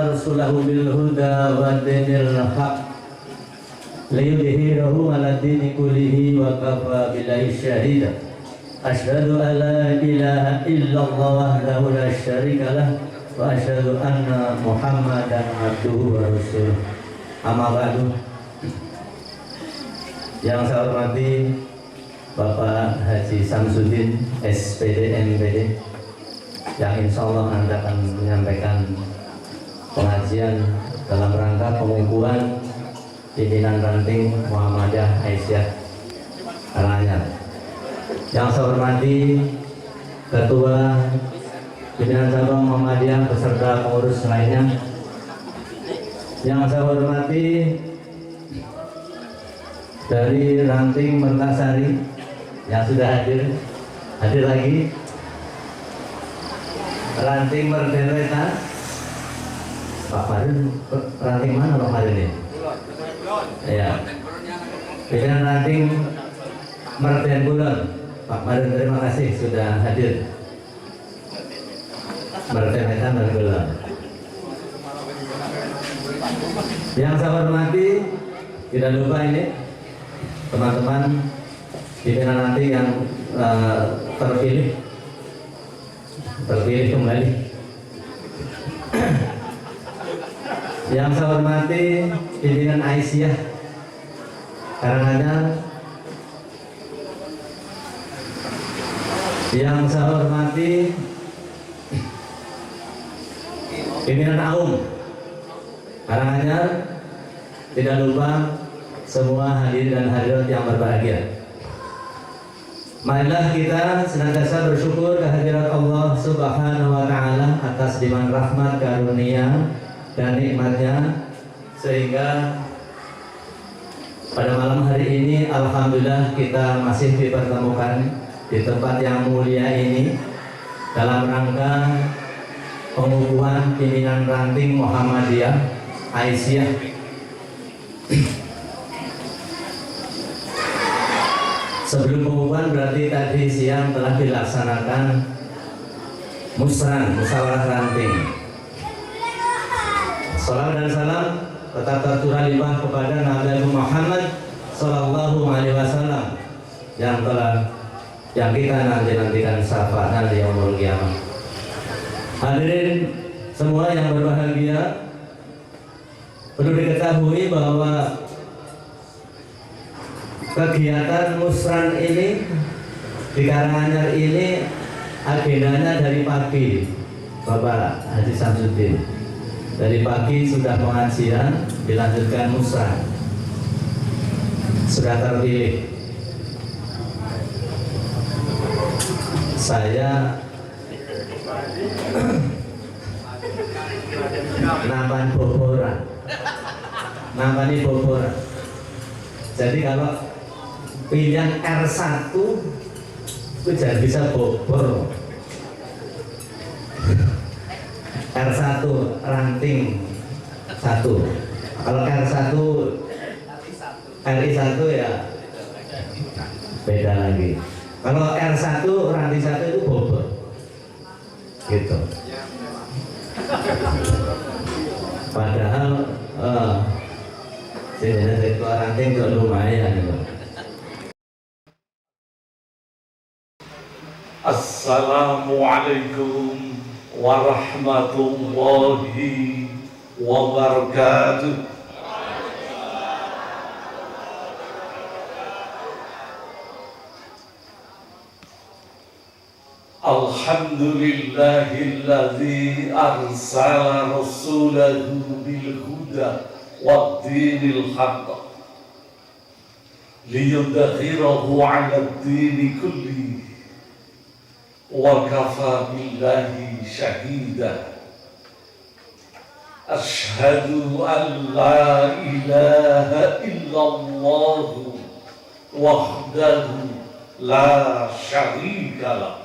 رسله بالهدى ودين الحق ليظهره على الدين كله وكفى بالله شهيدا أشهد أن لا إله إلا الله وحده لا شريك له وأشهد أن محمدا عبده ورسوله أما بعد. Yang saya hormati Bapak Haji Samsudin SPD MPD yang insya Allah Anda akan menyampaikan pengajian dalam rangka pengukuhan pimpinan ranting Muhammadiyah Aisyah Karanganyar. Yang saya hormati Ketua Pimpinan Cabang Muhammadiyah beserta pengurus lainnya. Yang saya hormati dari ranting Mertasari yang sudah hadir lagi, ranting Merdenreta, Pak Farin, ranting mana Pak Farin ini? Ya, pimpinan ranting Merden Kulon, Pak Farin terima kasih sudah hadir. Merdenreta dan Kulon. Yang saya hormati, tidak lupa ini teman-teman pimpinan nanti yang terpilih kembali. Yang saya hormati pimpinan Aisyah Karanganyar. Yang saya hormati pimpinan AUM Karanganyar. Tidak lupa semua hadirin dan hadirat yang berbahagia. Marilah kita senantiasa bersyukur kehadirat Allah Subhanahu wa Ta'ala atas limpahan rahmat, karunia dan nikmatnya, sehingga pada malam hari ini alhamdulillah kita masih dipertemukan di tempat yang mulia ini dalam rangka pengukuhan pimpinan ranting Muhammadiyah Aisyah. Sebelum pengukuhan berarti tadi siang telah dilaksanakan musyawarah ranting. Salawat dan salam tetap tercurah limpah kepada Nabi Muhammad Sallallahu Alaihi Wasallam yang kita nantikan syafaatnya di yaumul qiyamah. Hadirin semua yang berbahagia, perlu diketahui bahwa kegiatan musran ini di Karanganyar ini agendanya dari pagi, Bapak Haji Samsudin. Dari pagi sudah pengajian, dilanjutkan musran. Sudah terpilih. Saya nampani boboran. Jadi kalau pilihan R1 itu jangan bisa bobor. R1 ranting 1. Kalau R1 RI1 ya beda lagi. Kalau R1 ranting 1 itu bobor. Gitu. Padahal dari keluar ranting juga lumayan gitu. Assalamualaikum warahmatullahi wabarakatuh. Alhamdulillahilladzi arsala rasulahu bil huda wad dinil haqq liyudhhirahu 'ala ad-din kulli wa kafa billahi shahida. Ashhadu an la ilaha illallah wahdahu la syarika lah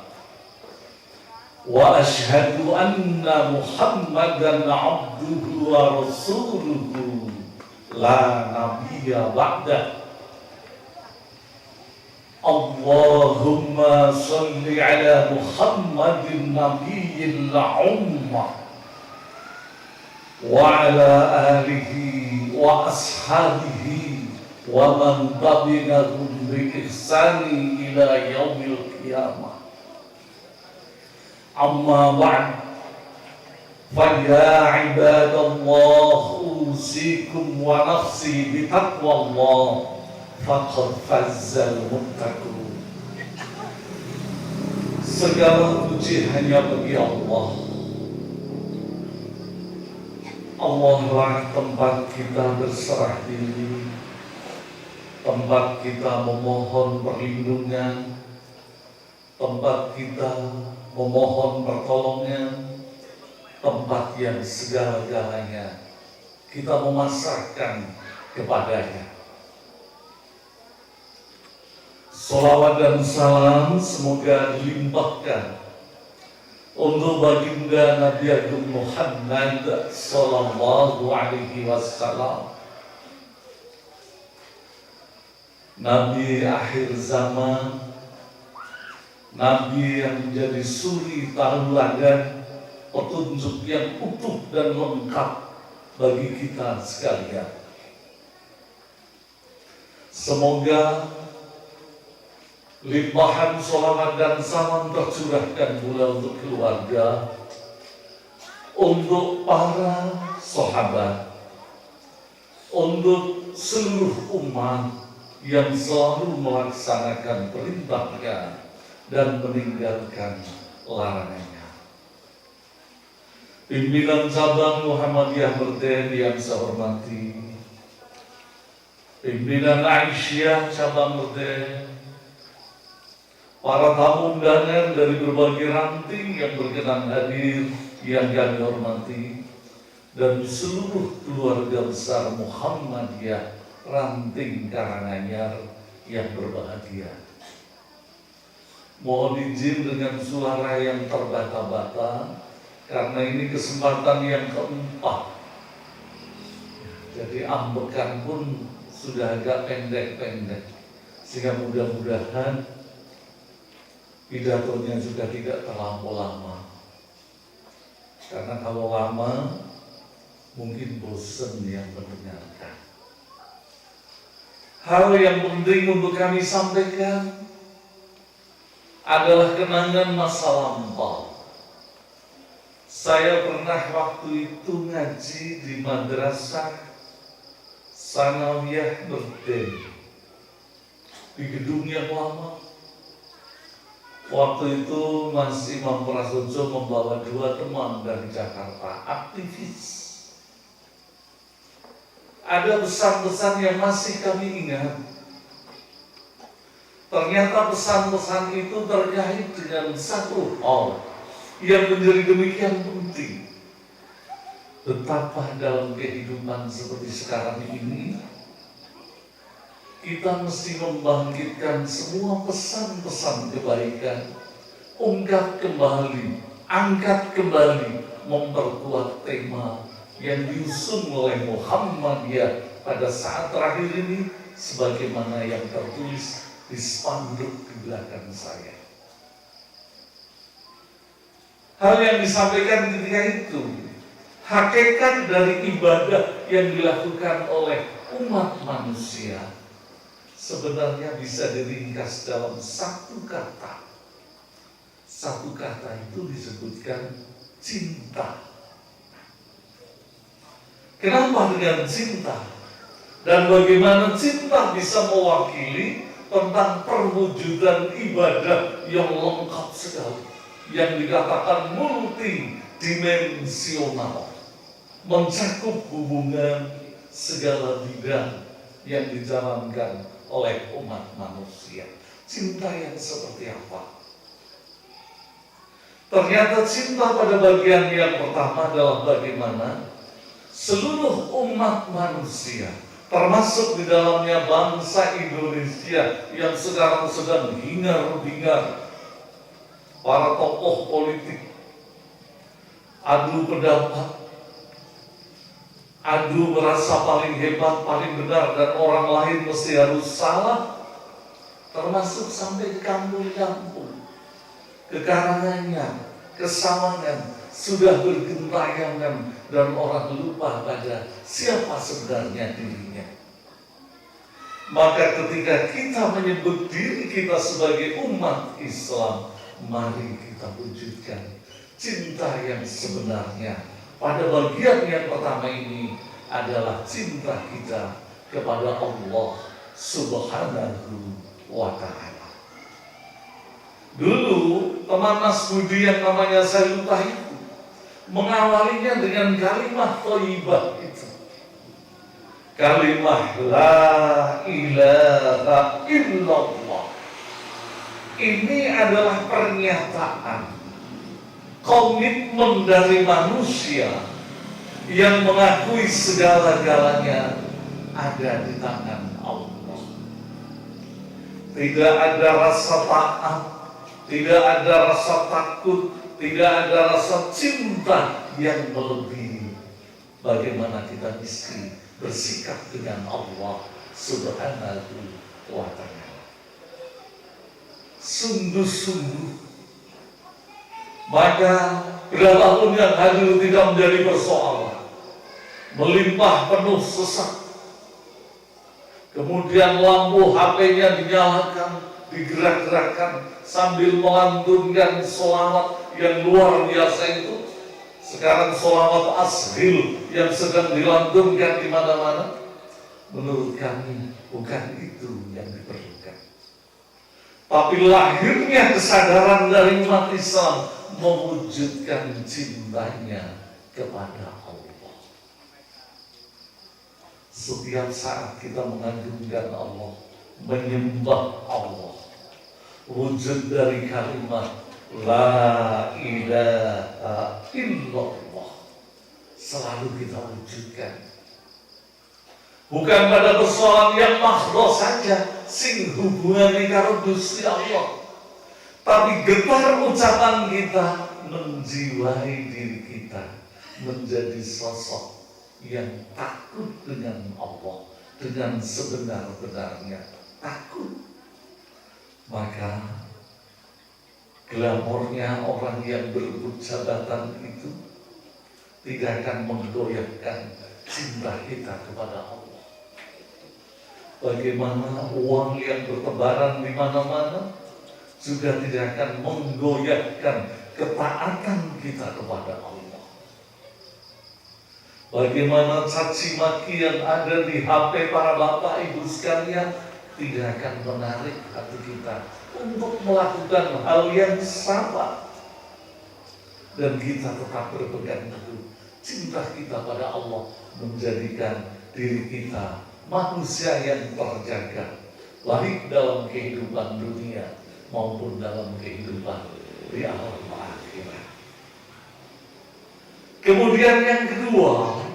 wa ashhadu anna Muhammadan abduhu wa rasuluhu la nabiyya ba'da. Allahumma salli ala Muhammadin nabiyil ummah wa ala alihi wa ashabihi wa man tabi'ahum bi ihsani ila yaumil qiyamah. Amma ba'd, fa ya ibadallah usikum wa nafsi bi taqwallah faqad fazzal muttaqun. Segala puji hanya bagi Allah. Allah lah tempat kita berserah diri, tempat kita memohon perlindungan, tempat kita memohon pertolongan, tempat yang segala-galanya kita memasrahkan kepadanya. Salawat dan salam semoga dilimpahkan untuk baginda Nabi Agung Muhammad sallallahu alaihi wasallam, Nabi akhir zaman, Nabi yang menjadi suri tauladan petunjuk yang utuh dan lengkap bagi kita sekalian. Semoga limpahan sholawat dan salam tercurahkan pula untuk keluarga, untuk para sahabat, untuk seluruh umat yang selalu melaksanakan perintahnya dan meninggalkan larangannya. Pimpinan cabang Muhammadiyah Berten yang saya hormati, pimpinan Aisyah cabang Berten, para tamu undangan dari berbagai ranting yang berkenan hadir yang kami hormati, dan seluruh keluarga besar Muhammadiyah Ranting Karanganyar yang berbahagia. Mohon izin dengan suara yang terbata-bata, karena ini kesempatan yang keempat. Jadi ambekan pun sudah agak pendek-pendek, sehingga mudah-mudahan pidatonya juga tidak terlalu lama, karena kalau lama mungkin bosan yang mendengarkan. Hal yang penting untuk kami sampaikan adalah kenangan masa lampau. Saya pernah waktu itu ngaji di Madrasah Sanawiyah Berten, di gedung yang lama. Waktu itu Mas Imam Prasojo membawa 2 teman dari Jakarta, aktivis. Ada pesan-pesan yang masih kami ingat. Ternyata pesan-pesan itu terkait dengan satu hal yang menjadi demikian penting. Betapa dalam kehidupan seperti sekarang ini, kita mesti membangkitkan semua pesan-pesan kebaikan, ungkap kembali, angkat kembali, memperkuat tema yang diusung oleh Muhammadiyah pada saat terakhir ini, sebagaimana yang tertulis di spanduk di belakang saya. Hal yang disampaikan ketika itu, hakikat dari ibadah yang dilakukan oleh umat manusia sebenarnya bisa diringkas dalam satu kata. Satu kata itu disebutkan cinta. Kenapa dengan cinta? Dan bagaimana cinta bisa mewakili tentang perwujudan ibadah yang lengkap sekali, yang dikatakan multidimensional, mencakup hubungan segala bidang yang dijalankan oleh umat manusia. Cinta yang seperti apa? Ternyata cinta pada bagian yang pertama adalah bagaimana seluruh umat manusia, termasuk di dalamnya bangsa Indonesia yang sekarang sedang hingar-bingar, para tokoh politik adu pendapat, adu merasa paling hebat, paling benar, dan orang lain mesti harus salah, termasuk sampai ke kampung-kampung, ke Karanganyar, ke Sawangan, sudah bergentayangan dan orang lupa pada siapa sebenarnya dirinya. Maka ketika kita menyebut diri kita sebagai umat Islam, mari kita wujudkan cinta yang sebenarnya. Pada bagian yang pertama ini adalah cinta kita kepada Allah Subhanahu wa Ta'ala. Dulu teman Mas Budi yang namanya saya lupa itu mengawalinya dengan kalimat thayyibah itu. Kalimat la ilaha illallah. Ini adalah pernyataan komitmen dari manusia yang mengakui segala-galanya ada di tangan Allah. Tidak ada rasa taat, tidak ada rasa takut, tidak ada rasa cinta yang melebihi bagaimana kita mesti bersikap dengan Allah Subhanahu wa Ta'ala. Sungguh-sungguh, maka berapapun yang hadir tidak menjadi persoalan. Melimpah penuh sesak, kemudian lampu HP-nya dinyalakan, digerak-gerakkan sambil melantunkan sholawat yang luar biasa itu. Sekarang sholawat ashil yang sedang dilantunkan di mana-mana. Menurut kami bukan itu yang diperlukan. Tapi lahirnya kesadaran dari umat Islam mewujudkan cintanya kepada Allah. Setiap saat kita mengagungkan Allah, menyembah Allah, wujud dari kalimat la ilaha illallah selalu kita wujudkan. Bukan pada persoalan yang makhluk saja sing hubungannya karo Gusti Allah, tapi getar ucapan kita menjiwai diri kita menjadi sosok yang takut dengan Allah, dengan sebenar-benarnya takut. Maka glamornya orang yang berebut jabatan itu tidak akan menggoyahkan cinta kita kepada Allah. Bagaimana uang yang bertebaran di mana-mana juga tidak akan menggoyahkan ketaatan kita kepada Allah. Bagaimana caci maki yang ada di HP para bapak ibu sekalian tidak akan menarik hati kita untuk melakukan hal yang sama. Dan kita tetap berpegang teguh cinta kita pada Allah, menjadikan diri kita manusia yang terjaga, baik dalam kehidupan dunia maupun dalam kehidupan di alam akhirat. Kemudian yang kedua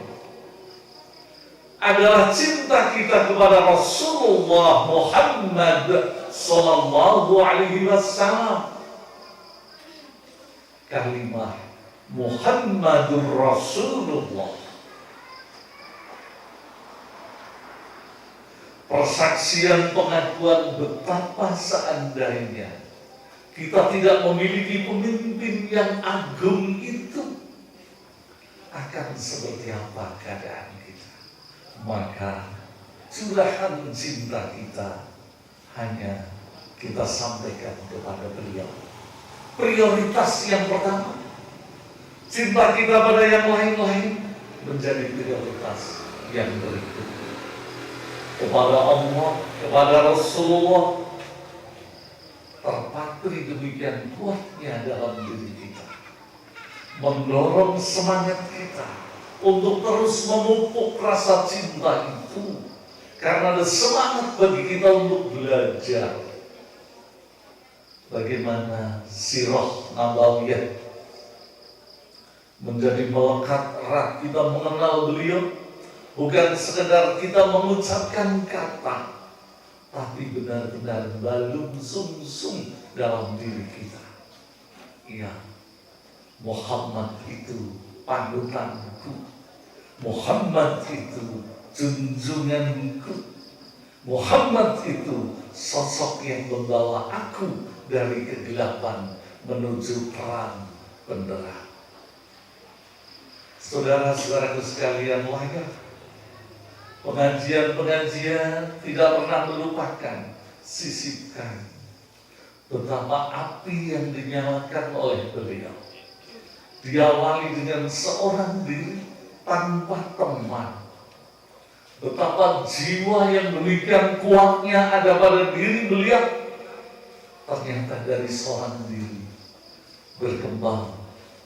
adalah cinta kita kepada Rasulullah Muhammad sallallahu alaihi wasallam. Kalimat Muhammadur Rasulullah, persaksian pengakuan betapa seandainya kita tidak memiliki pemimpin yang agung itu, akan seperti apa keadaan kita. Maka curahan cinta kita hanya kita sampaikan kepada beliau. Prioritas yang pertama, cinta kita pada yang lain-lain menjadi prioritas yang berikut. Kepada Allah, kepada Rasulullah, terpatri demikian kuatnya dalam diri kita, mendorong semangat kita untuk terus memupuk rasa cinta itu, karena ada semangat bagi kita untuk belajar bagaimana sirah nabawiyah menjadi melekat erat. Kita mengenal beliau bukan sekedar kita mengucapkan kata, tapi benar-benar balung sumsum dalam diri kita. Ya, Muhammad itu panutanku, Muhammad itu junjunganku, Muhammad itu sosok yang membawa aku dari kegelapan menuju terang benderang. Saudara-saudaraku sekalian, layak pengajian-pengajian tidak pernah melupakan, sisipkan betapa api yang dinyalakan oleh beliau. Diawali dengan seorang diri tanpa teman. Betapa jiwa yang demikian kuatnya ada pada diri beliau. Ternyata dari seorang diri berkembang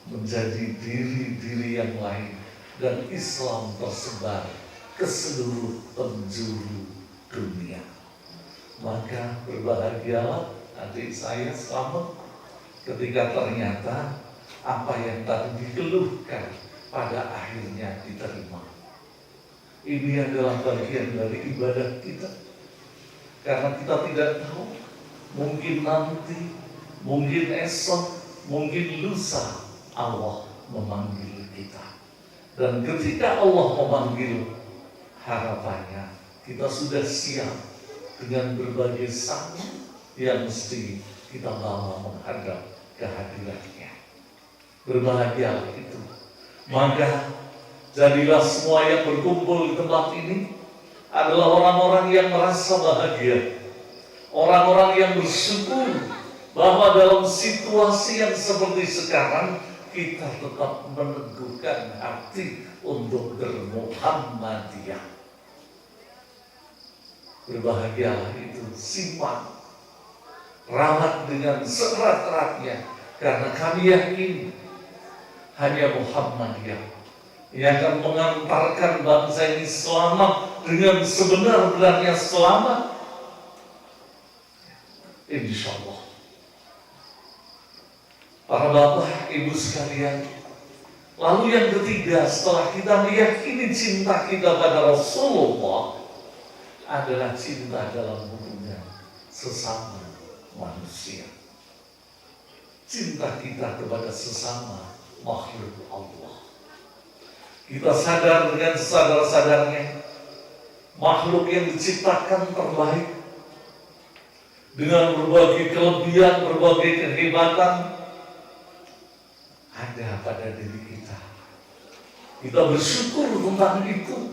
menjadi diri-diri yang lain, dan Islam tersebar ke seluruh penjuru dunia. Maka berbahagialah adik saya selamat ketika ternyata apa yang tadi dikeluhkan pada akhirnya diterima. Ini adalah bagian dari ibadah kita, karena kita tidak tahu, mungkin nanti, mungkin esok, mungkin lusa Allah memanggil kita. Dan ketika Allah memanggil, harapannya kita sudah siap dengan berbagai sangat yang mesti kita bawa menghadap kehadirannya. Berbahagialah itu. Maka jadilah semua yang berkumpul di tempat ini adalah orang-orang yang merasa bahagia, orang-orang yang bersyukur bahwa dalam situasi yang seperti sekarang kita tetap meneguhkan hati untuk bermuhammadiyah. Berbahagialah itu, simpan, rawat dengan seerat-eratnya, karena kami yakin hanya Muhammadiyah yang akan mengantarkan bangsa ini selamat dengan sebenar-benarnya selamat, insya Allah. Para bapak, ibu sekalian, lalu yang ketiga, setelah kita meyakini cinta kita pada Rasulullah, adalah cinta dalam hubungan sesama manusia. Cinta kita kepada sesama makhluk Allah. Kita sadar dengan sadar-sadarnya makhluk yang diciptakan terbaik, dengan berbagai kelebihan, berbagai kehebatan ada pada diri kita. Kita bersyukur tentang itu,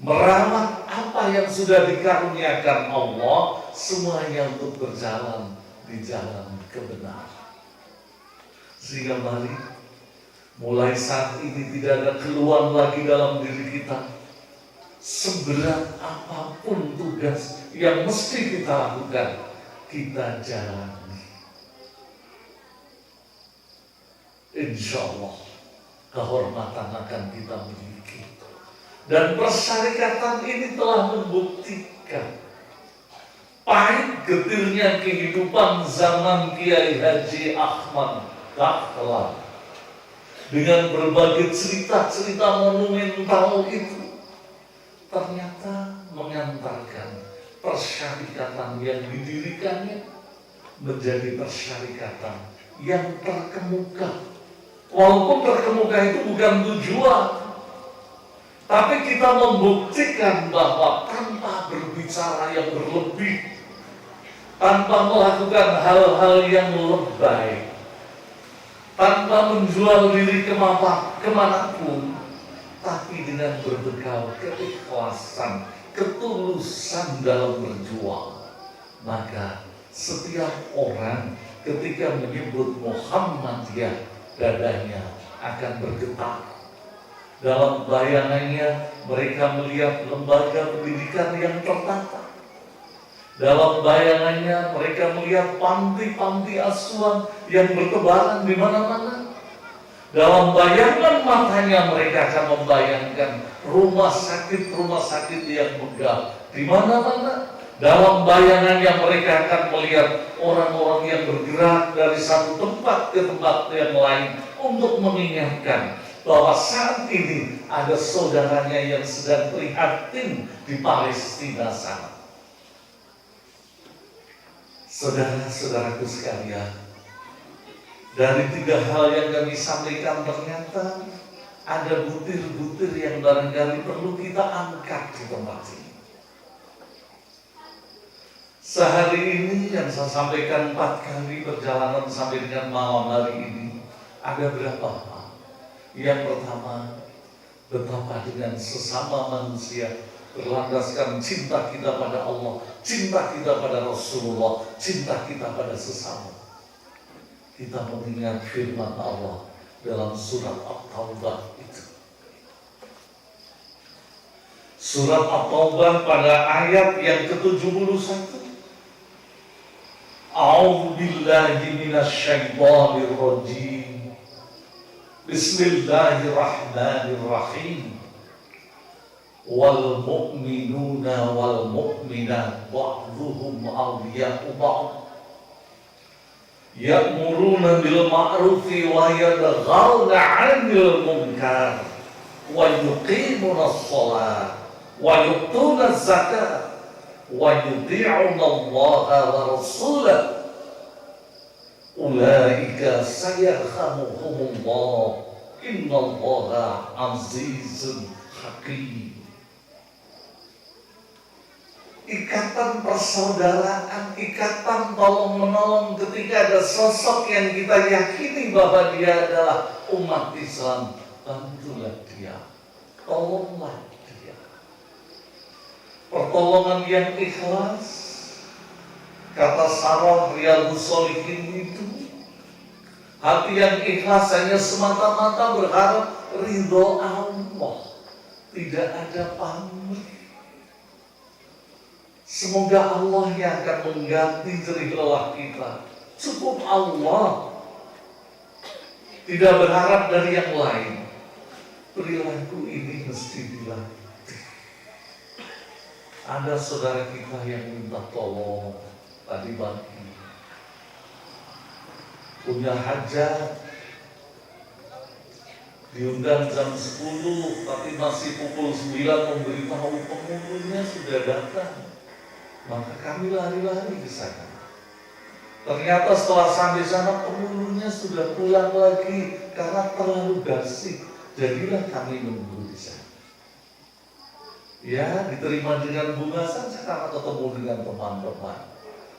merawat apa yang sudah dikaruniakan Allah, semuanya untuk berjalan di jalan kebenaran. Sehingga mari, mulai saat ini tidak ada keluhan lagi dalam diri kita. Seberat apapun tugas yang mesti kita lakukan, kita jalani. Insya Allah kehormatan akan kita miliki. Dan persyarikatan ini telah membuktikan pahit getirnya kehidupan zaman Kiai Haji Ahmad Dahlan dengan berbagai cerita-cerita monumental itu ternyata mengantarkan persyarikatan yang didirikannya menjadi persyarikatan yang terkemuka. Walaupun terkemuka itu bukan tujuan, tapi kita membuktikan bahwa tanpa berbicara yang berlebih, tanpa melakukan hal-hal yang lebay, tanpa menjual diri kemanapun, tapi dengan berbekal keikhlasan, ketulusan dalam berjuang, maka setiap orang ketika menyebut Muhammadiyah, dadanya akan bergetar. Dalam bayangannya mereka melihat lembaga pendidikan yang tertata. Dalam bayangannya mereka melihat panti-panti asuhan yang bertebaran di mana-mana. Dalam bayangan matanya mereka akan membayangkan rumah sakit yang megah di mana-mana. Dalam bayangannya mereka akan melihat orang-orang yang bergerak dari satu tempat ke tempat yang lain untuk mengingatkan bahwa saat ini ada saudaranya yang sedang prihatin di Palestina sana. Saudara-saudaraku sekalian, dari tiga hal yang kami sampaikan ternyata ada butir-butir yang barangkali perlu kita angkat di tempat ini. Sehari ini yang saya sampaikan 4 kali perjalanan sampai dengan malam hari ini, ada berapa hal Yang pertama, betapa dengan sesama manusia berlandaskan cinta kita pada Allah, cinta kita pada Rasulullah, cinta kita pada sesama. Kita mengingat firman Allah dalam surat At-Taubah itu. Surat At-Taubah pada ayat yang ke-71. A'udzu billahi minasyaitonir rajim. Bismillahirrahmanirrahim. Wal mu'minuna wal mu'minat ba'dhuhum awliya'u ba'd. Ya'muruna bil ma'rufi wa yanhauna 'anil munkar wa yuqimuna ash-shalah wa yu'tuna az-zakata wa yuti'una Allah wa rasulahu ulaika sayarhamuhumullah innallaha 'azizun hakim. Ikatan persaudaraan, ikatan tolong-menolong ketika ada sosok yang kita yakini bahwa dia adalah umat Islam. Bantulah dia, tolonglah dia. Pertolongan yang ikhlas, kata Sarah Riyadhus Shalihin itu, hati yang ikhlas hanya semata-mata berharap ridho Allah, tidak ada pamrih. Semoga Allah yang akan mengganti jerih lelah kita. Cukup Allah. Tidak berharap dari yang lain. Perilaku ini mesti dilatih. Ada saudara kita yang minta tolong tadi pagi. Punya hajat. Diundang jam 10, tapi masih pukul 9 memberitahu pengunjungnya sudah datang. Maka kami lari-lari ke sana. Ternyata setelah sampai sana penghulunya sudah pulang lagi karena terlalu basi. Jadilah kami nunggu di sana. Ya, diterima dengan bunga saja karena ketemu dengan teman-teman.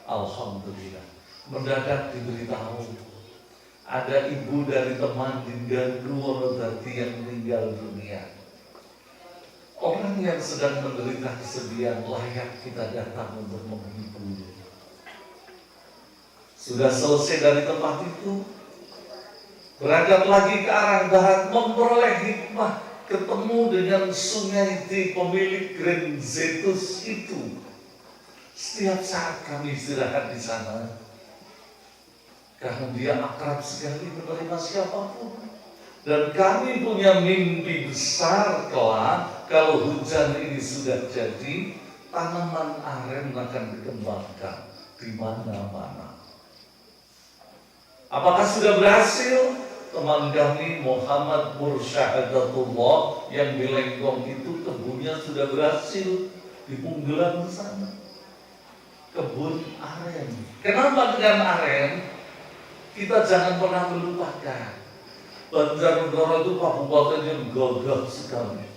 Alhamdulillah. Mendadak diberitahu ada ibu dari teman di Wonodadi yang meninggal dunia. Orang yang sedang menderita kesedihan layak kita datang untuk menghibur. Sudah selesai dari tempat itu, berangkat lagi ke arah barat, memperoleh hikmah, ketemu dengan sungai di pemilik Grand Zetus itu. Setiap saat kami istirahat di sana, karena dia akrab sekali menerima siapapun. Dan kami punya mimpi besar kelak, kalau hujan ini sudah jadi, tanaman aren akan dikembangkan di mana-mana. Apakah sudah berhasil? Teman kami Muhammad Mursyahadatullah yang di Lenggong itu kebunnya sudah berhasil di Punggelan sana. Kebun aren. Kenapa dengan aren? Kita jangan pernah melupakan. Banjarnegara itu kabupaten yang gagah sekali.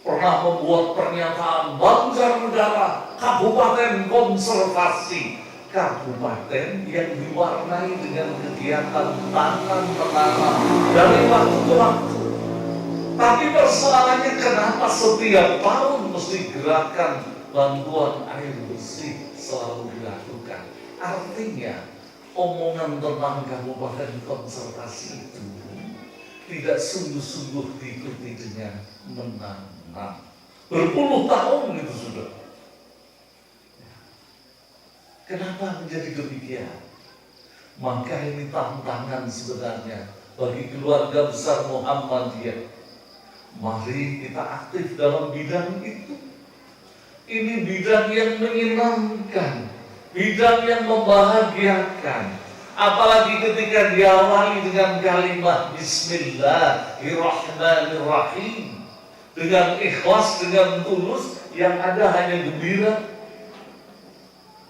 Pernah membuat pernyataan Banjarnegara kabupaten konservasi, kabupaten yang diwarnai dengan kegiatan tanam menanam dari waktu ke waktu. Tapi persoalannya kenapa setiap tahun mesti gerakan bantuan air bersih selalu dilakukan? Artinya omongan tentang kabupaten konservasi itu tidak sungguh-sungguh diikuti dengan menanam. Berpuluh tahun itu sudah. Kenapa menjadi demikian? Maka ini tantangan sebenarnya bagi keluarga besar Muhammadiyah. Mari kita aktif dalam bidang itu. Ini bidang yang menyenangkan, bidang yang membahagiakan. Apalagi ketika diawali dengan kalimat Bismillahirrahmanirrahim, dengan ikhlas, dengan tulus, yang ada hanya gembira.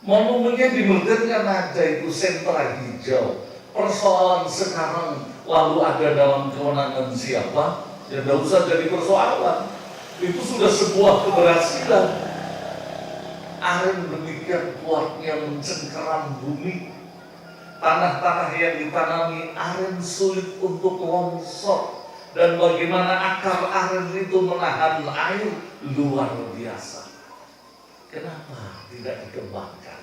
Momennya dimerdekakan aja itu sentra hijau. Persoalan sekarang lalu ada dalam kewenangan siapa? Ya tidak usah jadi persoalan. Itu sudah sebuah keberhasilan. Aren demikian kuatnya mencengkeram bumi. Tanah-tanah yang ditanami aren sulit untuk longsor. dan bagaimana akar aren itu menahan air luar biasa. Kenapa tidak dikembangkan?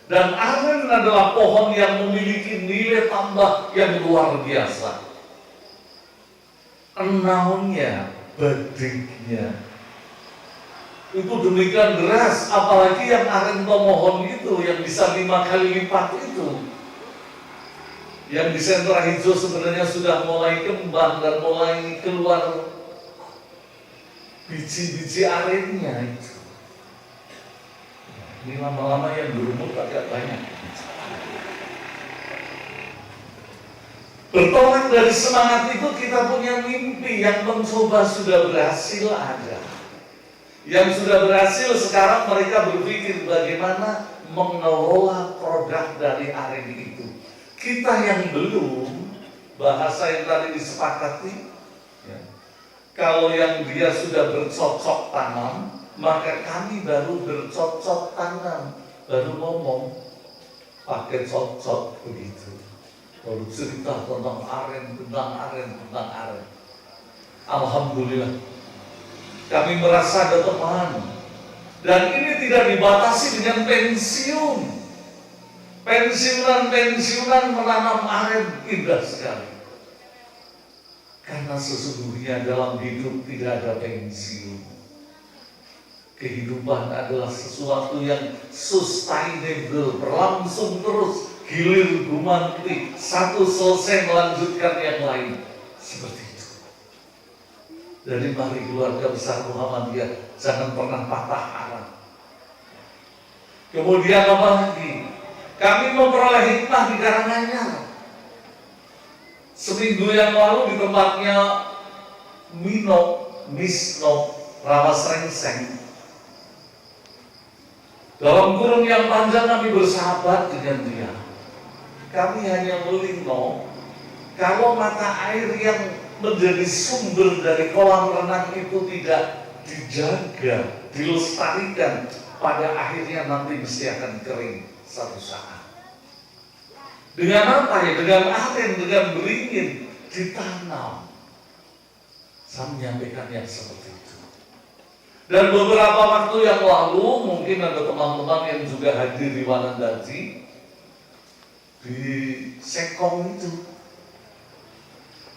Dan aren adalah pohon yang memiliki nilai tambah yang luar biasa. Enaunnya, badiknya, itu demikian deras, apalagi yang aren tomohon itu yang bisa 5 kali lipat itu. Yang di sentra hijau sebenarnya sudah mulai kembang dan mulai keluar biji-biji arennya itu. Ini lama-lama yang berumur agak banyak. Bertolak dari semangat itu kita punya mimpi yang mencoba sudah berhasil ada. Yang sudah berhasil sekarang mereka berpikir bagaimana mengelola produk dari aren itu. Kita yang belum, bahasa yang tadi disepakati, ya, kalau yang dia sudah bercocok tanam, maka kami baru bercocok tanam, baru ngomong pakai cocok begitu. Baru cerita tentang aren, tentang aren. Alhamdulillah, kami merasa ada teman. Dan ini tidak dibatasi dengan pensiun. Pensiunan menanam aren indah sekali. Karena sesungguhnya dalam hidup tidak ada pensiun. Kehidupan adalah sesuatu yang sustainable, berlangsung terus, gilir gumanti, satu selesai melanjutkan yang lain. Seperti itu. Jadi mari keluarga besar Muhammadiyah jangan pernah patah arang. Kemudian apa lagi? Kami memperoleh hikmah di Karanganyar. Seminggu yang lalu di tempatnya Misno Rawas Rengseng. Dalam kurun yang panjang kami bersahabat dengan dia. Kami hanya melino kalau mata air yang menjadi sumber dari kolam renang itu tidak dijaga, dilestarikan, pada akhirnya nanti mesti akan kering satu saat. Dengan apa ya? Dengan aren, dengan beringin ditanam. Saya menyampaikan yang seperti itu. Dan beberapa waktu yang lalu mungkin ada teman-teman yang juga hadir di Wanandati di Sekong itu.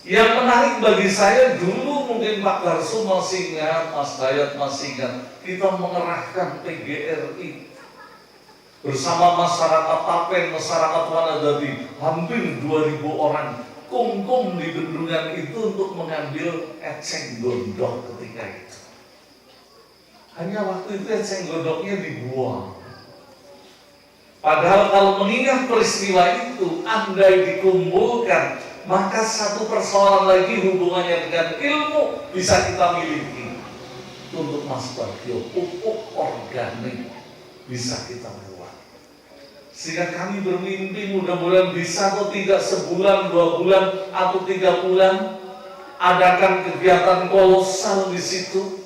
Yang menarik bagi saya dulu mungkin Pak Garsu masih ingat, Mas Dayat masih ingat, kita mengerahkan PGRI bersama masyarakat Tapen, masyarakat Wanadadi, hampir 2.000 orang kungkum di bendungan itu untuk mengambil eceng gondok ketika itu. Hanya waktu itu eceng gondoknya dibuang. Padahal kalau mengingat peristiwa itu, andai dikumpulkan, maka satu persoalan lagi hubungannya dengan ilmu bisa kita miliki. Untuk Mas Bagio, pupuk organik bisa kita buat. Sehingga kami bermimpi mudah-mudahan bisa atau tidak sebulan, 2 bulan, atau 3 bulan adakan kegiatan kolosal di situ.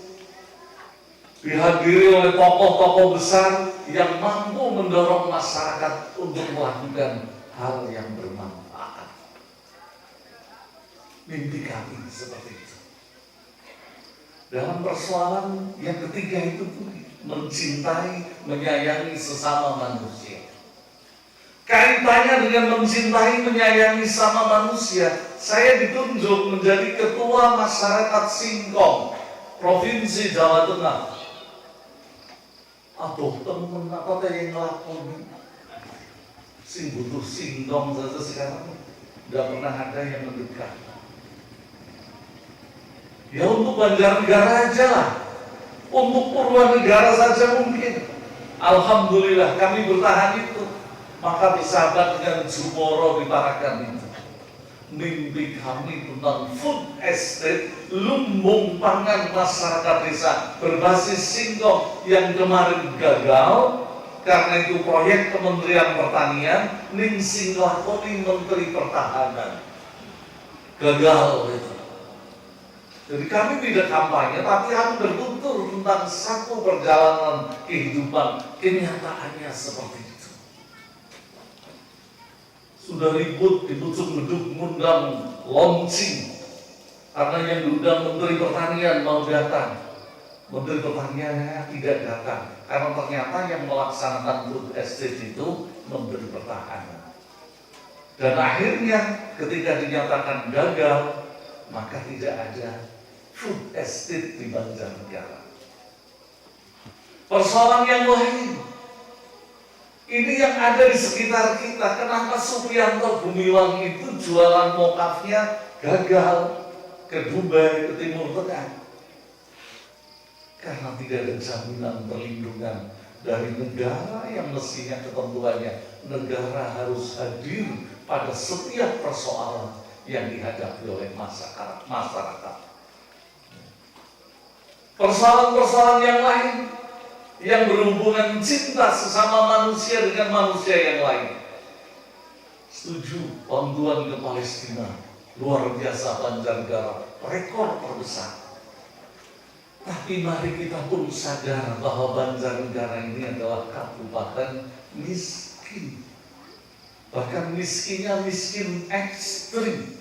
Dihadiri oleh tokoh-tokoh besar yang mampu mendorong masyarakat untuk melakukan hal yang bermanfaat. Mimpi kami seperti itu. Dalam persoalan yang ketiga itu mencintai, menyayangi sesama manusia. Kaitannya dengan mencintai, menyayangi sama manusia, saya ditunjuk menjadi ketua masyarakat Singkong, Provinsi Jawa Tengah. Aduh, temen apa yang ngelakoni? Si butuh Singkong saja sekarang tidak pernah ada yang mendekat. Ya untuk Banjarnegara aja lah, untuk Purwanegara saja mungkin. Alhamdulillah kami bertahan itu. Maka bersahabat dengan Jumoro di Parakan itu. Mimpi kami tentang food estate, lumbung pangan masyarakat desa berbasis Singkong yang kemarin gagal. Karena itu proyek Kementerian Pertanian, Ningsih lakoni Menteri Pertahanan. Gagal itu. Jadi kami tidak kampanye, tapi kami bertutur tentang satu perjalanan kehidupan. Kenyataannya seperti itu. Sudah ribut di pucuk beduk ngundang launching Karena yang diundang Menteri Pertanian mau datang, Menteri Pertaniannya tidak datang. Karena ternyata yang melaksanakan food estate itu Menteri Pertahanan. Dan akhirnya ketika dinyatakan gagal, maka tidak ada food estate di Banjarnegara. Persoalan yang lain, ini yang ada di sekitar kita. Kenapa Supriyanto Gumiwang itu jualan mokafnya gagal ke Dubai, ke Timur Tengah? Karena tidak ada jaminan perlindungan dari negara yang mestinya ketentuannya negara harus hadir pada setiap persoalan yang dihadapi oleh masyarakat. Persoalan-persoalan yang lain yang berhubungan cinta sesama manusia dengan manusia yang lain. Setuju bantuan ke Palestina, luar biasa Banjarnegara, rekor terbesar. Tapi mari kita pun sadar bahwa Banjarnegara ini adalah kabupaten miskin. Bahkan miskinnya miskin ekstrim.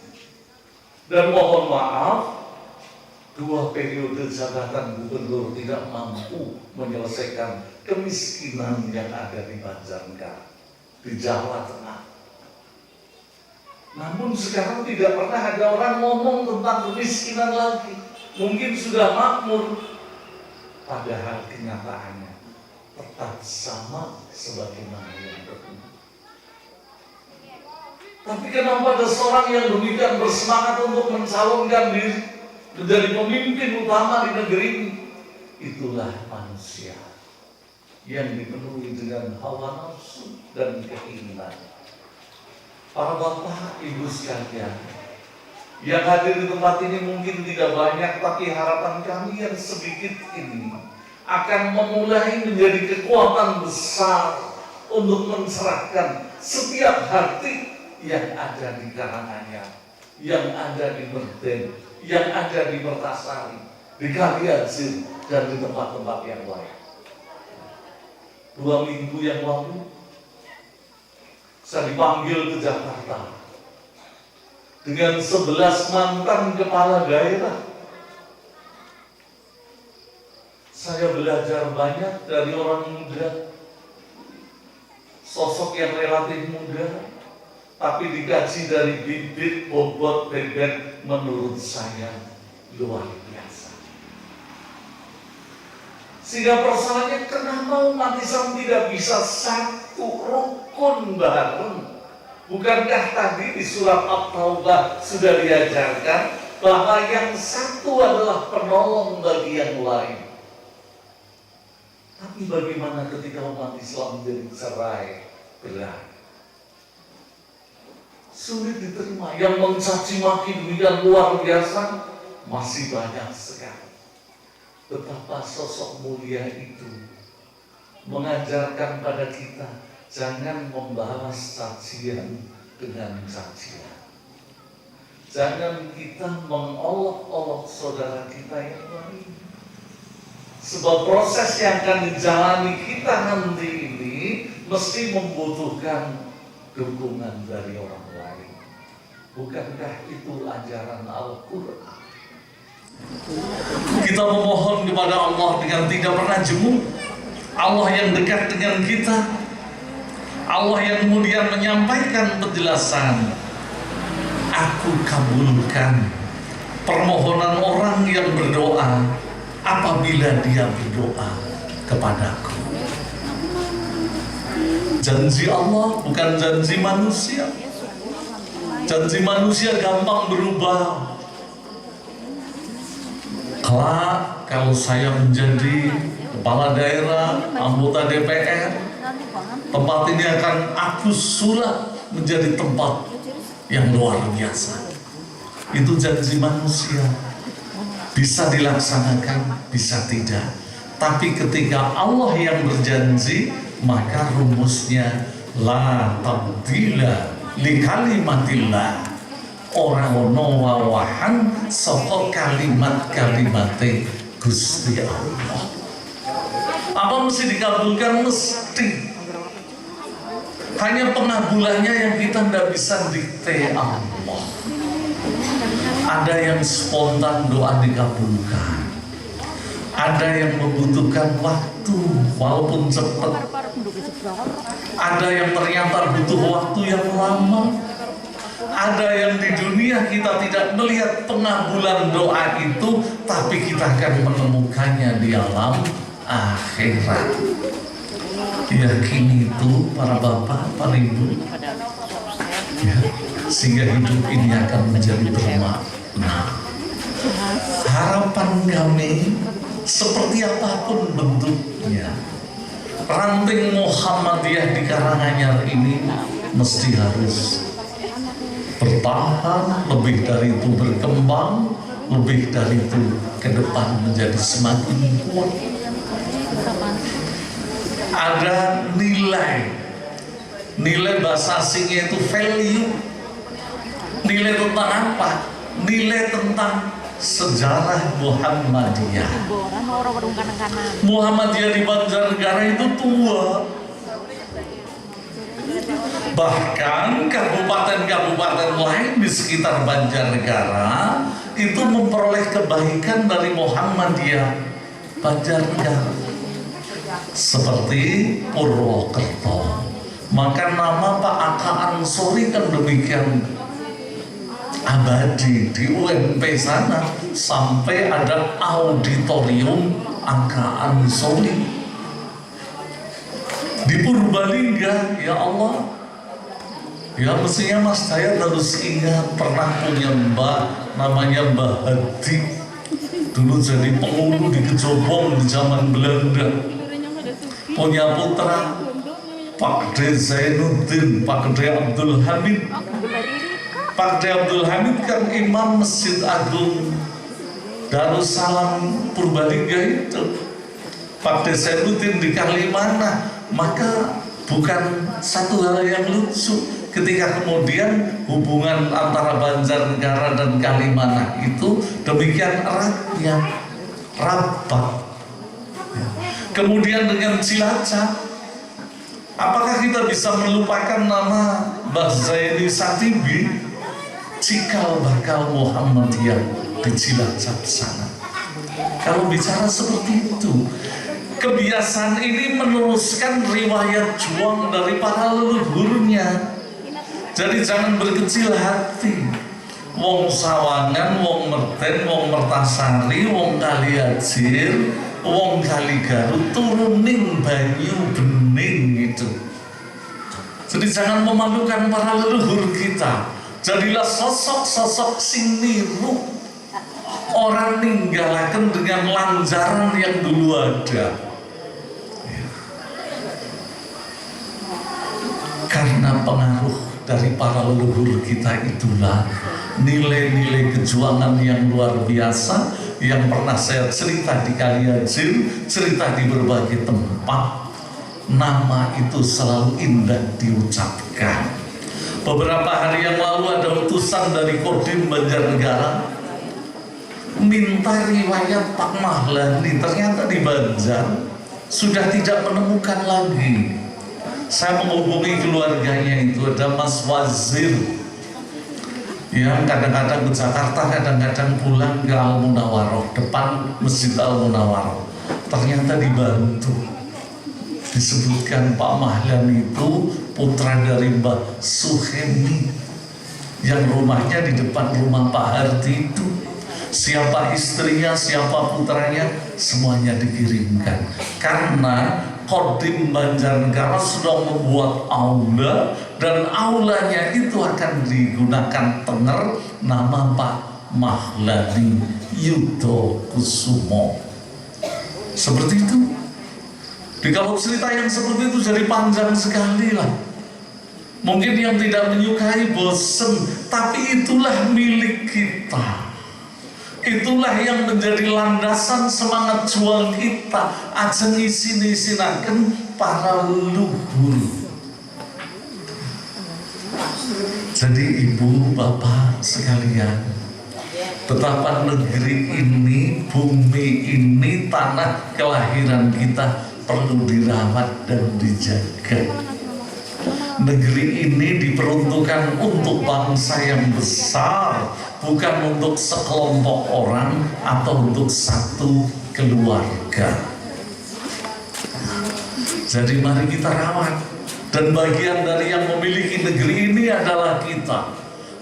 Dan mohon maaf, 2 periode jabatan gubernur tidak mampu menyelesaikan kemiskinan yang ada di Banjarnegara, di Jawa Tengah. Namun sekarang tidak pernah ada orang ngomong tentang kemiskinan lagi. Mungkin sudah makmur, padahal kenyataannya tetap sama sebagaimana yang dahulu. Tapi kenapa ada seorang yang demikian bersemangat untuk mencalonkan diri menjadi pemimpin utama di negeri ini? Itulah manusia yang dipenuhi dengan hawa nafsu dan keinginan. Para bapak, ibu sekalian, yang hadir di tempat ini mungkin tidak banyak, tapi harapan kami yang sedikit ini akan memulai menjadi kekuatan besar untuk mencerahkan setiap hati yang ada di Karanganyar, yang ada di Merdeng, yang ada di Mertasari, di Kalianjin, dan di tempat-tempat yang lain. 2 minggu yang lalu, saya dipanggil ke Jakarta dengan 11 mantan kepala daerah. Saya belajar banyak dari orang muda, sosok yang relatif muda, tapi dikaji dari bibit bobot bebek menurut saya luar biasa. Sehingga persoalannya kenapa umat Islam tidak bisa satu rukun bareng? Bukankah tadi di surat At-Taubah sudah diajarkan bahwa yang satu adalah penolong bagi yang lain? Tapi bagaimana ketika umat Islam menjadi cerai berai? Sulit diterima. Yang mencaci maki demikian luar biasa masih banyak sekali. Betapa sosok mulia itu mengajarkan pada kita jangan membalas cacian dengan cacian. Jangan kita mengolok-olok saudara kita yang lain. Sebab proses yang akan dijalani kita nanti ini mesti membutuhkan dukungan dari orang lain. Bukankah itu ajaran Al-Quran? Kita memohon kepada Allah dengan tidak pernah jemu. Allah yang dekat dengan kita, Allah yang kemudian menyampaikan penjelasan. Aku kabulkan permohonan orang yang berdoa apabila dia berdoa kepadaku. Janji Allah bukan janji manusia. Janji manusia gampang berubah. Kelak kalau saya menjadi kepala daerah, anggota DPR, tempat ini akan aku sulap menjadi tempat yang luar biasa. Itu janji manusia. Bisa dilaksanakan, bisa tidak. Tapi ketika Allah yang berjanji, maka rumusnya la tabdila li kalimatillah. Orang ono wawahan saka kalimat-kalimate Gusti Allah. Apa mesti dikabulkan? Mesti. Hanya pengabulannya yang kita tidak bisa dikte Allah. Ada yang spontan doa dikabulkan, ada yang membutuhkan waktu walaupun cepat, ada yang ternyata butuh waktu yang lama, ada yang di dunia kita tidak melihat pengabulan doa itu, tapi kita akan menemukannya di alam akhirat. Yakini itu para bapak, para ibu, ya, sehingga hidup ini akan menjadi bermakna. Harapan kami seperti apapun bentuknya, ranting Muhammadiyah di Karanganyar ini mesti harus bertahan, lebih dari itu berkembang, lebih dari itu ke depan menjadi semakin kuat. Ada nilai bahasa asingnya itu value. Nilai tentang apa? Nilai tentang sejarah Muhammadiyah. Muhammadiyah di Banjarnegara itu tua. Bahkan kabupaten-kabupaten lain di sekitar Banjarnegara itu memperoleh kebaikan dari Muhammadiyah Banjarnegara, seperti Purwokerto. Maka nama Pak Aka Ansori kan demikian abadi di UMP sana, sampai ada auditorium Aka Ansori. Di Purbalingga, ya Allah, ya mestinya Mas Dayat harus ingat pernah punya mbak namanya Mbak Hadi, dulu jadi penghulu di Kejobong di zaman Belanda. Punya putra Pak D Zainuddin, Pak D Abdul Hamid. Pak D Abdul Hamid kan imam Masjid Agung Darussalam Purbalingga itu. Pak D Zainuddin di Kalimana. Maka bukan satu hal yang lucu ketika kemudian hubungan antara Banjarnegara dan Kalimana itu demikian eratnya, rapat. Kemudian dengan Cilacap, apakah kita bisa melupakan nama Mbah Zaini Satibi, cikal bakal Muhammadiyah di Cilacap sana? Kalau bicara seperti itu, kebiasaan ini meneruskan riwayat juang dari para leluhurnya. Jadi jangan berkecil hati. Wong Sawangan, Wong Merten, Wong Mertasari, Wong Kaliajir, Wong Kaligarut turuning banyu bening itu. Jadi jangan memalukan para leluhur kita. Jadilah sosok-sosok sing niru. Orang ninggalaken dengan lanjaran yang dulu ada. Karena pengaruh dari para leluhur kita itulah nilai-nilai kejuangan yang luar biasa yang pernah saya cerita di Kaliajir, cerita di berbagai tempat. Nama itu selalu indah diucapkan. Beberapa hari yang lalu ada utusan dari Kodim Banjarnegara minta riwayat Pak Mahlani, ternyata di Banjar sudah tidak menemukan lagi. Saya menghubungi keluarganya, itu ada Mas Wazir yang kadang-kadang ke Jakarta, kadang-kadang pulang ke Al-Munawaroh, depan Masjid Al-Munawaroh. Ternyata dibantu. Disebutkan Pak Mahlan itu putra dari Mbah Suhemi yang rumahnya di depan rumah Pak Harti itu. Siapa istrinya, siapa putranya, semuanya dikirimkan. Karena Kodim Banjarnegara sudah membuat aula, dan aulanya itu akan digunakan tenger nama Pak Mahlani Yudo Kusumo. Seperti itu. Di kalau cerita yang seperti itu jadi panjang sekali lah. Mungkin yang tidak menyukai bosen, tapi itulah milik kita. Itulah yang menjadi landasan semangat juang kita. Ajeng isin-isinaken para leluhur. Jadi ibu bapak sekalian, betapa negeri ini, bumi ini, tanah kelahiran kita perlu dirawat dan dijaga. Negeri ini diperuntukkan untuk bangsa yang besar, bukan untuk sekelompok orang atau untuk satu keluarga. Jadi mari kita rawat. Dan bagian dari yang memiliki negeri ini adalah kita.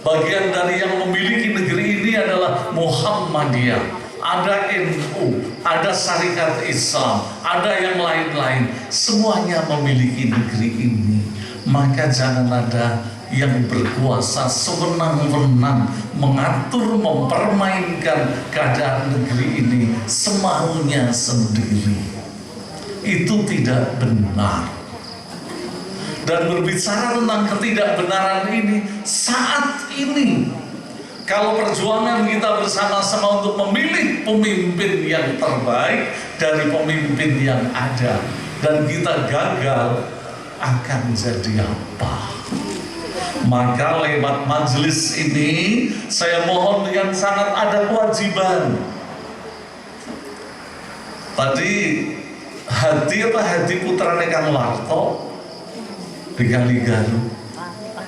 Bagian dari yang memiliki negeri ini adalah Muhammadiyah. Ada NU, ada Syarikat Islam, ada yang lain-lain. Semuanya memiliki negeri ini. Maka jangan ada yang berkuasa sewenang-wenang mengatur, mempermainkan keadaan negeri ini semaunya sendiri. Itu tidak benar. Dan berbicara tentang ketidakbenaran ini, saat ini kalau perjuangan kita bersama-sama untuk memilih pemimpin yang terbaik dari pemimpin yang ada, dan kita gagal, akan jadi apa? Maka lewat majelis ini saya mohon dengan sangat ada kewajiban. Tadi hati putrane Kang Warto di Kaligaru,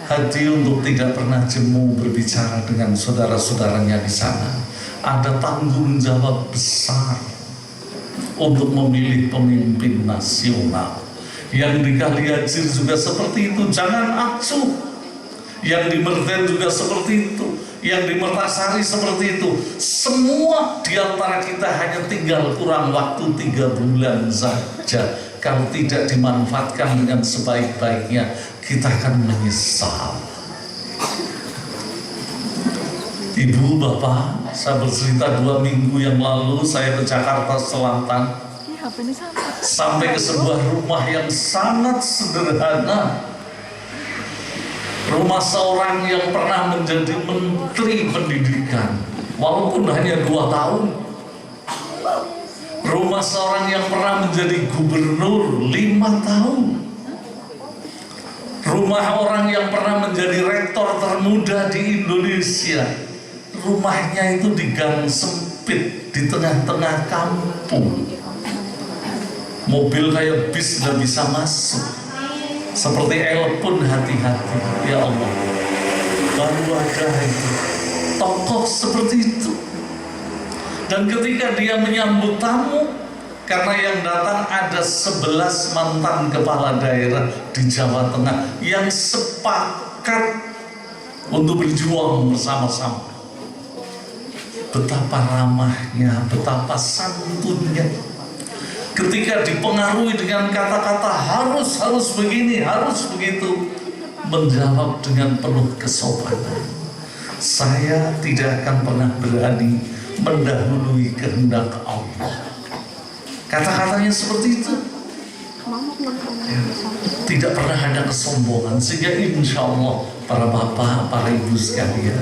hati untuk tidak pernah jemu berbicara dengan saudara-saudaranya di sana. Ada tanggung jawab besar untuk memilih pemimpin nasional. Yang di Kaliajir juga seperti itu, jangan acuh. Yang di Merten juga seperti itu, yang di Mertasari seperti itu. Semua di antara kita hanya tinggal kurang waktu 3 bulan saja. Kalau tidak dimanfaatkan dengan sebaik-baiknya, kita akan menyesal. Ibu, Bapak, saya bercerita 2 minggu yang lalu saya ke Jakarta Selatan, sampai ke sebuah rumah yang sangat sederhana. Rumah seorang yang pernah menjadi menteri pendidikan, walaupun hanya 2 tahun. Rumah seorang yang pernah menjadi gubernur 5 tahun. Rumah orang yang pernah menjadi rektor termuda di Indonesia. Rumahnya itu di gang sempit di tengah-tengah kampung. Mobil kayak bis nggak bisa masuk. Seperti El pun hati-hati, ya Allah. Baru ada itu tokoh seperti itu. Dan ketika dia menyambut tamu, karena yang datang ada 11 mantan kepala daerah di Jawa Tengah yang sepakat untuk berjuang bersama-sama. Betapa ramahnya, betapa santunnya. Ketika dipengaruhi dengan kata-kata harus begini, harus begitu, menjawab dengan penuh kesopanan. Saya tidak akan pernah berani mendahului kehendak Allah. Kata-katanya seperti itu. Tidak pernah ada kesombongan. Sehingga insya Allah para bapak, para ibu sekalian,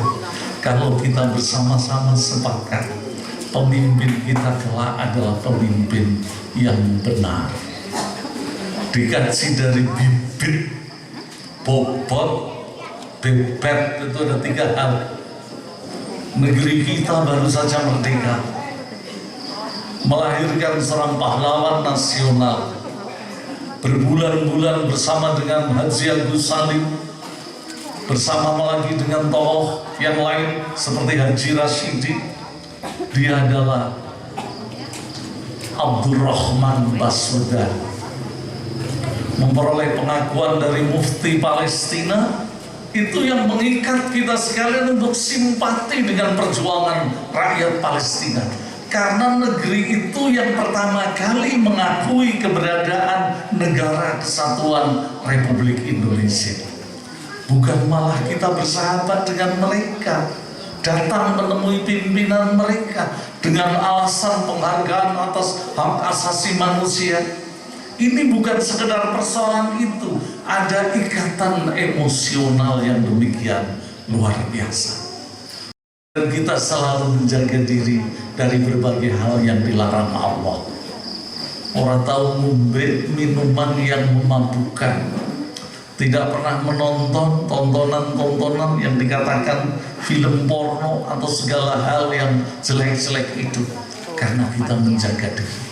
kalau kita bersama-sama sepakat, pemimpin kita kelak adalah pemimpin yang benar. Dikaji dari bibit, bobot, bebet, itu ada 3 hal. Negeri kita baru saja merdeka, melahirkan seorang pahlawan nasional, berbulan-bulan bersama dengan Haji Agus Salim, bersama lagi dengan tokoh yang lain seperti Haji Rashidi. Dia adalah Abdurrahman Baswedan, memperoleh pengakuan dari Mufti Palestina. Itu yang mengikat kita sekalian untuk simpati dengan perjuangan rakyat Palestina. Karena negeri itu yang pertama kali mengakui keberadaan Negara Kesatuan Republik Indonesia. Bukan malah kita bersahabat dengan mereka, datang menemui pimpinan mereka dengan alasan penghargaan atas hak asasi manusia. Ini bukan sekedar persoalan itu, ada ikatan emosional yang demikian luar biasa. Dan kita selalu menjaga diri dari berbagai hal yang dilarang Allah. Orang tahu ngombe minuman yang memabukkan, tidak pernah menonton tontonan-tontonan yang dikatakan film porno atau segala hal yang jelek-jelek itu, karena kita menjaga diri.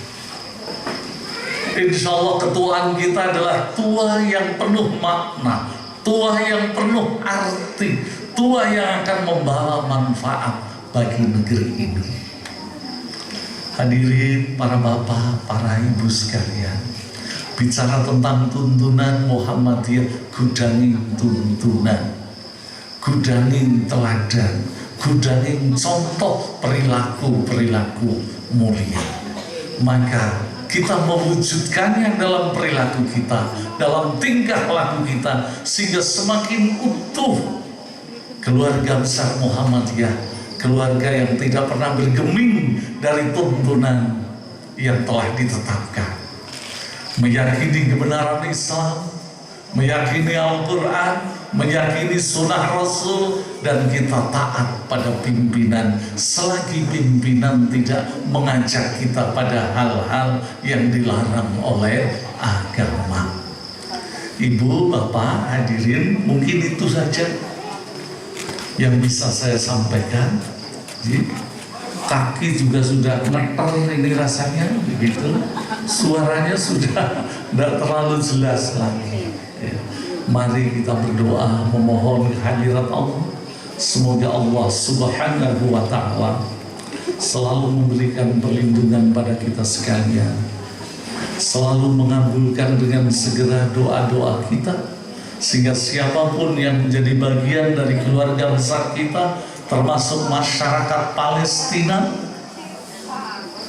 Insya Allah ketuaan kita adalah tua yang penuh makna, tua yang penuh arti, tua yang akan membawa manfaat bagi negeri ini. Hadirin para bapak, para ibu sekalian, bicara tentang tuntunan Muhammadiyah, gudangin tuntunan, gudangin teladan, gudangin contoh perilaku mulia. Maka kita mewujudkannya dalam perilaku kita, dalam tingkah laku kita, sehingga semakin utuh keluarga besar Muhammadiyah, keluarga yang tidak pernah bergeming dari tuntunan yang telah ditetapkan. Meyakini kebenaran Islam, meyakini Al-Quran, meyakini sunnah Rasul, dan kita taat pada pimpinan selagi pimpinan tidak mengajak kita pada hal-hal yang dilarang oleh agama. Ibu, bapak, hadirin, mungkin itu saja yang bisa saya sampaikan. Kaki juga sudah ngetel ini rasanya, begitu. Suaranya sudah tidak terlalu jelas lagi. Mari kita berdoa memohon kehadirat Allah. Semoga Allah Subhanahu wa Ta'ala selalu memberikan perlindungan pada kita sekalian, selalu mengabulkan dengan segera doa-doa kita, sehingga siapapun yang menjadi bagian dari keluarga besar kita, termasuk masyarakat Palestina,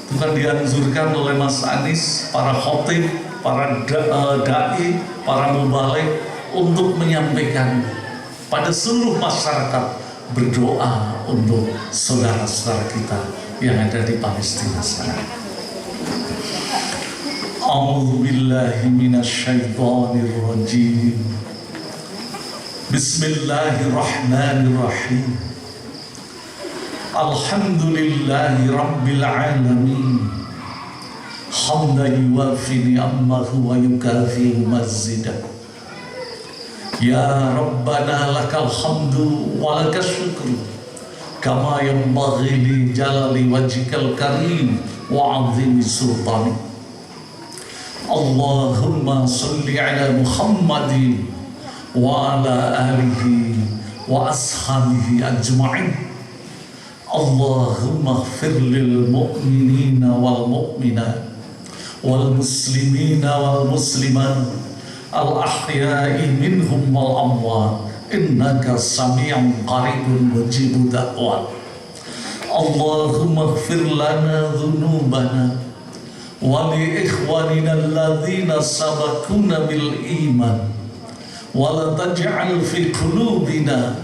itu kan dianjurkan oleh Mas Anies, para khotib, para da'i, para mubalik, untuk menyampaikan pada seluruh masyarakat berdoa untuk saudara-saudara kita yang ada di Palestina sana. A'udzubillahi minasyaitonirrajim. Bismillahirrahmanirrahim. Alhamdulillahi rabbil alamin. Hamdan yuwafi ni'amahu wa yukafi mazidah. Ya Rabbana lakal hamdu wa lakas syukru kama yanbaghi li jalali wajhikal karim wa 'azimi sultanik. Allahumma salli ala Muhammadin wa ala alihi wa ashabihi ajma'in. Allahumma ighfir lil mu'minina wal mu'minat wal muslimina wal muslimat al-ahya'i minhum wal amwat innaka sami'un qaribun mujibud da'wat. Allahumma ighfir lana dhunubana wa li ikhwanina alladhina sabaquna bil iman wa la taj'al fi qulubina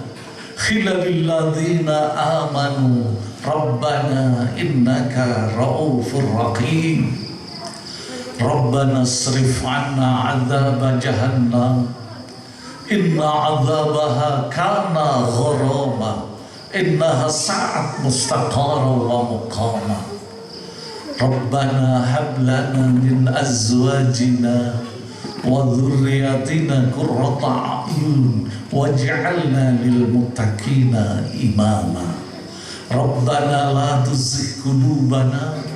khilal ladzina amanu rabbana innaka ra'ufur rahim. Rabbana asrif 'anna 'adzaba jahannam inna 'adzabaha kana gharama innaha sa'at mustaqara wa muqama. Rabbana hab lana min azwajina wa dhurriyyatina qurrata a'yun waj'alna lil muttaqina imama. Rabbana la tuzigh qulubana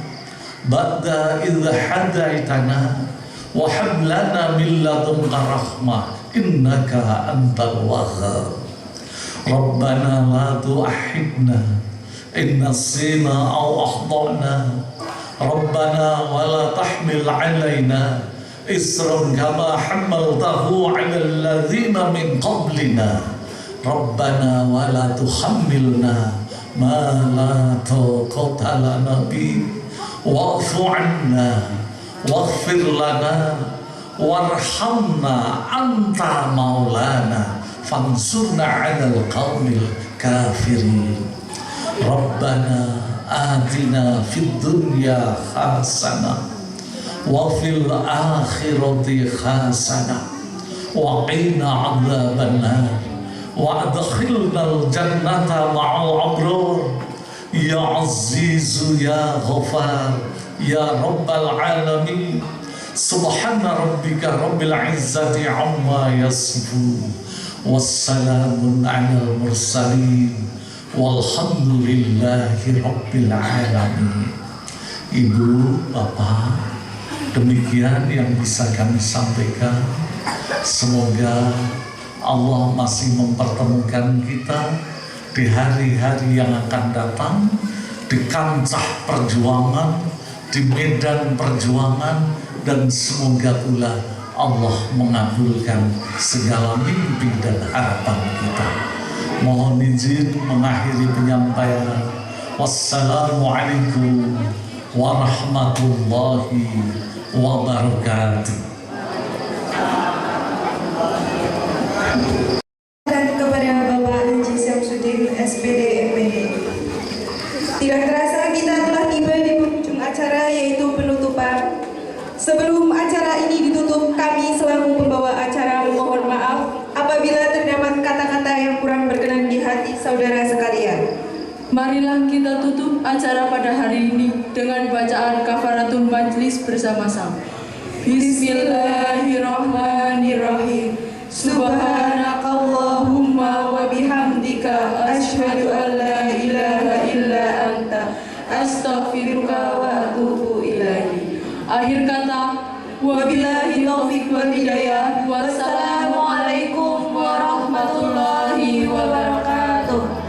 ba'da idh hadaitana wa hab lana min ladunka rahmah innaka antal wahhab. Rabbana la tu'akhidna in nasina aw akhtana. Rabbana wa la tahmil 'alaina isran kama hamaltahu 'alal ladzina min qablina. Rabbana wa la tuhammilna ma la taqata lana bihi wa'fu 'anna waghfir lana warhamna anta maulana fansurna 'alal qaumil kafirin. Rabbana atina fid dunya hasanah wa fil akhirati hasanah wa qina 'adzabannar wa adkhilnal jannata ma'al abrar. Ya Azizu Ya Ghafar Ya Rabbal Alamin. Subhana rabbika rabbil izzati amma yasifun wassalamun alal mursalin walhamdulillahi rabbil alamin. Ibu, bapak, demikian yang bisa kami sampaikan. Semoga Allah masih mempertemukan kita di hari-hari yang akan datang, di kancah perjuangan, di medan perjuangan, dan semoga pula Allah mengabulkan segala mimpi dan harapan kita. Mohon izin mengakhiri penyampaian. Wassalamualaikum warahmatullahi wabarakatuh. Kepada Bapak Haji Syamsuddin SPD MPD. Tidak terasa kita telah tiba di penghujung acara, yaitu penutupan. Sebelum acara ini ditutup, kami selaku pembawa acara memohon maaf apabila terdapat kata-kata yang kurang berkenan di hati saudara sekalian. Marilah kita tutup acara pada hari ini dengan bacaan kafaratul majlis bersama-sama. Bismillahirrahmanirrahim. Subhanakallahumma wa bihamdika asyhadu an la ilaha illa anta astaghfiruka wa atubu ilaihi. Akhir kata, wabillahi taufiq wal hidayah. Wassalamualaikum warahmatullahi wabarakatuh.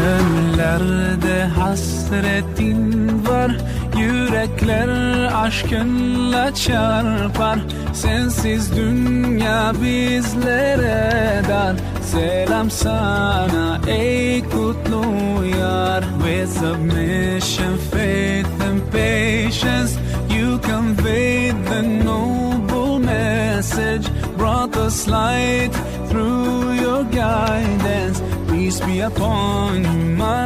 Gönüllerde hasretin var, yürekler aşkınla çarpar. Sensiz dünya bizlere dar. Selam sana ey kutlu yar. With submission, faith and patience, you conveyed the noble message, brought us light through your guidance. Peace be upon you, my